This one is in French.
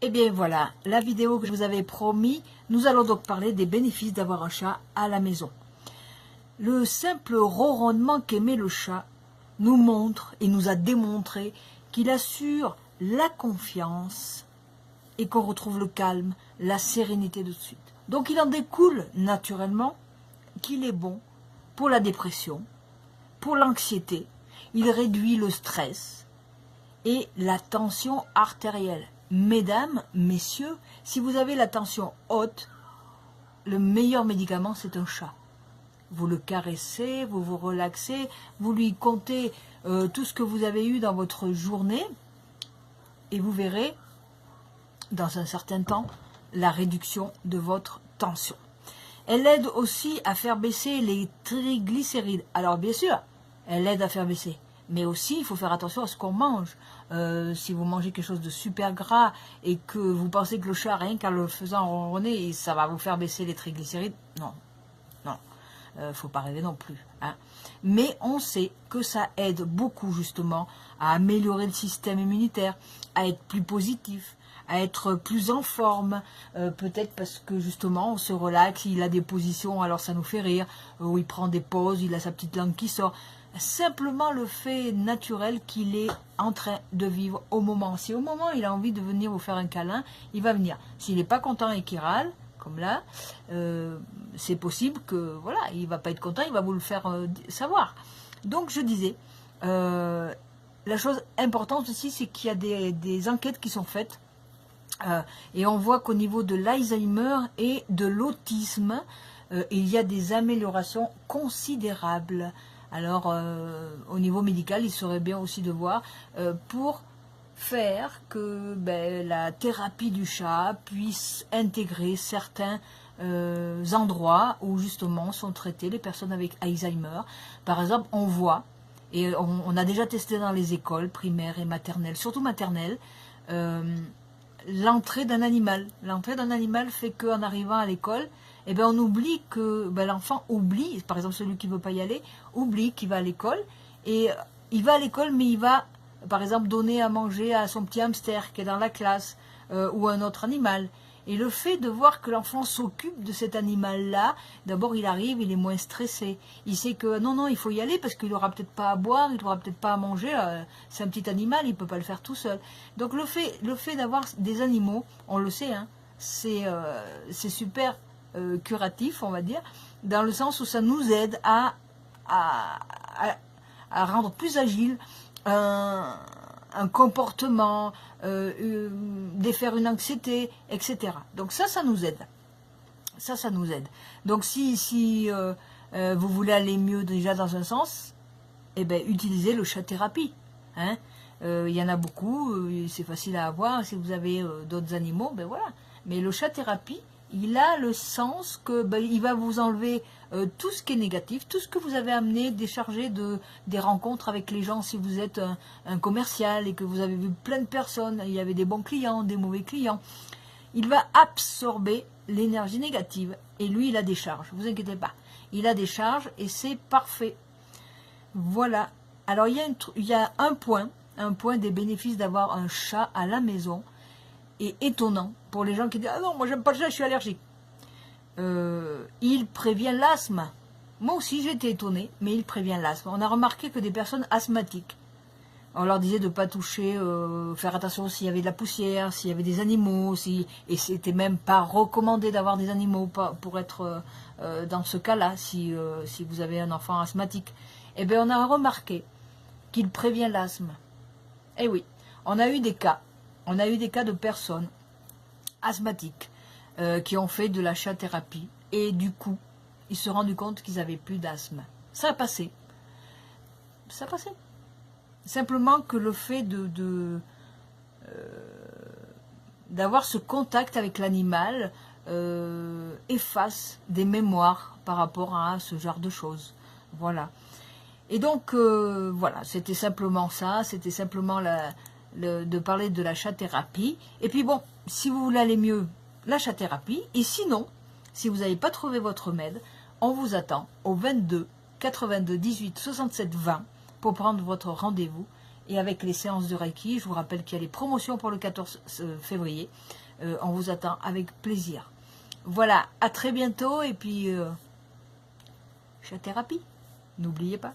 Et bien voilà, la vidéo que je vous avais promis, nous allons donc parler des bénéfices d'avoir un chat à la maison. Le simple ronronnement qu'émet le chat nous montre et nous a démontré qu'il assure la confiance et qu'on retrouve le calme, la sérénité de suite. Donc il en découle naturellement qu'il est bon pour la dépression, pour l'anxiété, il réduit le stress et la tension artérielle. Mesdames, messieurs, si vous avez la tension haute, le meilleur médicament c'est un chat. Vous le caressez, vous vous relaxez, vous lui contez tout ce que vous avez eu dans votre journée et vous verrez, dans un certain temps, la réduction de votre tension. Elle aide aussi à faire baisser les triglycérides. Alors bien sûr, elle aide à faire baisser. Mais aussi, il faut faire attention à ce qu'on mange. Si vous mangez quelque chose de super gras et que vous pensez que le chat, rien qu'en le faisant ronronner, ça va vous faire baisser les triglycérides, non, non. Faut pas rêver non plus. Hein. Mais on sait que ça aide beaucoup justement à améliorer le système immunitaire, à être plus positif, à être plus en forme, peut-être parce que justement on se relaxe, il a des positions, alors ça nous fait rire, où il prend des pauses, il a sa petite langue qui sort. Simplement le fait naturel qu'il est en train de vivre au moment. Si au moment il a envie de venir vous faire un câlin, il va venir. S'il n'est pas content et qu'il râle, comme là, c'est possible que voilà, il va pas être content, il va vous le faire savoir. Donc je disais, la chose importante aussi, c'est qu'il y a des enquêtes qui sont faites et on voit qu'au niveau de l'Alzheimer et de l'autisme, il y a des améliorations considérables. Alors, au niveau médical, il serait bien aussi de voir pour faire que la thérapie du chat puisse intégrer certains endroits où justement sont traitées les personnes avec Alzheimer. Par exemple, on voit, et on a déjà testé dans les écoles primaires et maternelles, surtout maternelles, l'entrée d'un animal. L'entrée d'un animal fait qu'en arrivant à l'école, eh ben on oublie que l'enfant oublie, par exemple celui qui ne veut pas y aller, oublie qu'il va à l'école, et il va à l'école mais il va par exemple donner à manger à son petit hamster qui est dans la classe, ou un autre animal. Et le fait de voir que l'enfant s'occupe de cet animal-là, d'abord il arrive, il est moins stressé. Il sait que non, il faut y aller parce qu'il n'aura peut-être pas à boire, il n'aura peut-être pas à manger. C'est un petit animal, il ne peut pas le faire tout seul. Donc le fait d'avoir des animaux, on le sait, hein, c'est super curatif, on va dire, dans le sens où ça nous aide à rendre plus agile un comportement, défaire une anxiété, etc. Donc ça nous aide. Ça nous aide. Donc si vous voulez aller mieux déjà dans un sens, eh ben utilisez le chat-thérapie. Hein. Il y en a beaucoup, c'est facile à avoir. Si vous avez d'autres animaux, ben voilà. Mais le chat-thérapie, il a le sens que il va vous enlever tout ce qui est négatif, tout ce que vous avez amené, déchargé des rencontres avec les gens. Si vous êtes un commercial et que vous avez vu plein de personnes, il y avait des bons clients, des mauvais clients, il va absorber l'énergie négative et lui il a des charges, vous inquiétez pas, il a des charges et c'est parfait. Voilà. Alors il y a un point des bénéfices d'avoir un chat à la maison, et étonnant pour les gens qui disent « Ah non, moi j'aime pas le chat, je suis allergique ». Il prévient l'asthme. Moi aussi j'ai été étonnée, mais il prévient l'asthme. On a remarqué que des personnes asthmatiques, on leur disait de ne pas toucher, faire attention s'il y avait de la poussière, s'il y avait des animaux, et c'était même pas recommandé d'avoir des animaux pour être dans ce cas-là, si vous avez un enfant asthmatique. Eh bien on a remarqué qu'il prévient l'asthme. Eh oui, on a eu des cas de personnes asthmatiques qui ont fait de la chat-thérapie et du coup, ils se sont rendus compte qu'ils n'avaient plus d'asthme. Ça a passé. Ça a passé. Simplement que le fait d'avoir ce contact avec l'animal efface des mémoires par rapport à ce genre de choses. Voilà. Et donc, voilà, c'était simplement ça, c'était simplement de parler de la chat-thérapie. Et puis bon, si vous voulez aller mieux, la chat-thérapie. Et sinon, si vous n'avez pas trouvé votre remède, on vous attend au 22 82 18 67 20 pour prendre votre rendez-vous et avec les séances de Reiki. Je vous rappelle qu'il y a les promotions pour le 14 février. On vous attend avec plaisir. Voilà, à très bientôt et puis chat thérapie, n'oubliez pas.